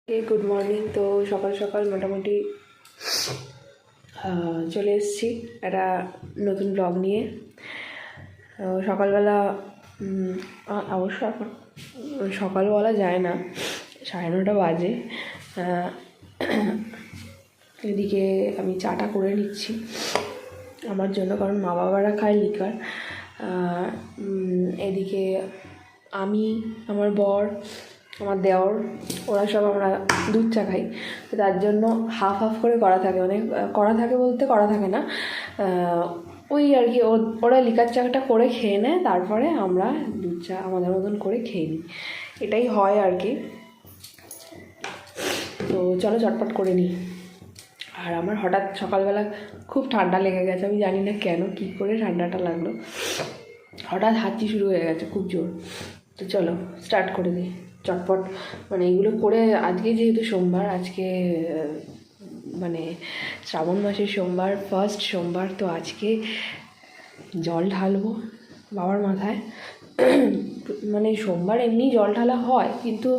Good morning. তো সকাল সকাল মোটামুটি চলে এসেছি একটা নতুন ব্লগ নিয়ে। সকালবেলা অবশ্য এখন সকাল বলা যায় না, 9:30 বাজে। এদিকে আমি চাটা করে নিচ্ছি আমার জন্য, কারণ মা বাবারা খায় লিকার। এদিকে আমি, আমার বর, আমার দেওর, ওরা সব আমরা দুধ চা খাই। তো তার জন্য হাফ হাফ করে করা থাকে, মানে করা থাকে বলতে করা থাকে না, ওই আর কি। ওরা লিকার চাটা করে খেয়ে নেয়, তারপরে আমরা দুধ চা আমাদের মতন করে খেয়ে নিই, এটাই হয় আর কি। তো চলো চটপট করে নিই। আর আমার হঠাৎ সকালবেলা খুব ঠান্ডা লেগে গেছে, আমি জানি না কেন, কী করে ঠান্ডাটা লাগলো, হঠাৎ হাঁচি শুরু হয়ে গেছে খুব জোর। তো চলো স্টার্ট করে দিই চটপট, মানে এগুলো করে। আজকে যেহেতু সোমবার, আজকে মানে শ্রাবণ মাসের সোমবার, ফার্স্ট সোমবার, তো আজকে জল ঢালবো বাবার মাথায়। মানে সোমবার এমনি জল ঢালা হয়, কিন্তু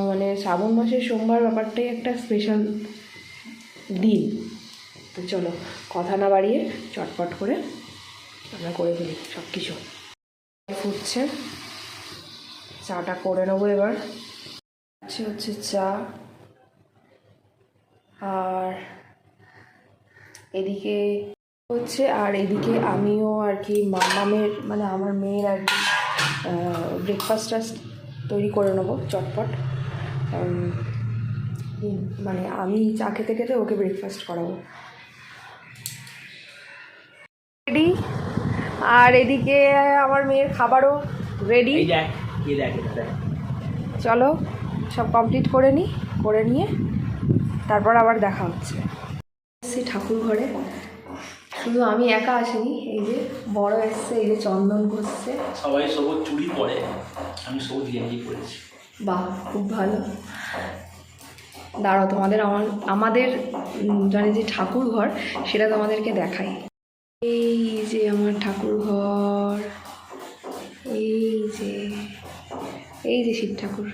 মানে শ্রাবণ মাসের সোমবার ব্যাপারটাই একটা স্পেশাল দিন। তো চলো কথা না বাড়িয়ে চটপট করে আমরা করে ফেলি সব কিছু। ফুটছে, চাটা করে নেবো এবার। হচ্ছে চা, আর এদিকে হচ্ছে, আর এদিকে আমিও আর কি মামামের, মানে আমার মেয়ের আর কি ব্রেকফাস্টটা তৈরি করে নেবো চটপট। মানে আমি চা খেতে খেতে ওকে ব্রেকফাস্ট করাবো। রেডি, আর এদিকে আমার মেয়ের খাবারও রেডি। চলো সব কমপ্লিট করে নিই, করে নিয়ে তারপর আবার দেখা হচ্ছে। সেই ঠাকুর ঘরে শুধু আমি একা আসিনি, এই যে বড় এসছে, এই যে চন্দন করছে। সবাই সবুজ চুড়ি পরে, আমি সবুজ গেঞ্জি পরেছি। বাহ, খুব ভালো। দাঁড়াও তোমাদের আমাদের মানে যে ঠাকুর ঘর সেটা তোমাদেরকে দেখাই। এই যে আমার ঠাকুর ঘর, এই যে শিব ঠাকুর।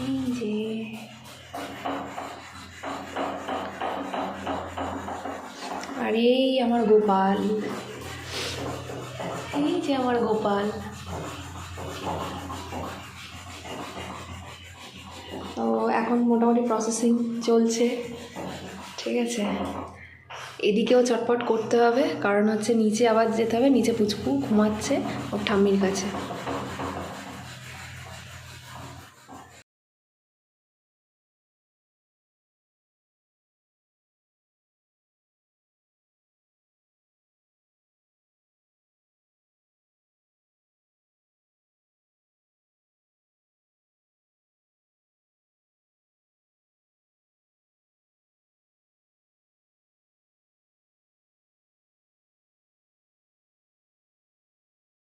এই যে আর এই আমার গোপাল, এই যে আমার গোপাল। তো এখন মোটামুটি প্রসেসিং চলছে, ঠিক আছে। এদিকেও চটপট করতে হবে, কারণ হচ্ছে নিচে আবার যেতে হবে, নিচে পুচকু ঘুমাচ্ছে ওর ঠাম্মির কাছে।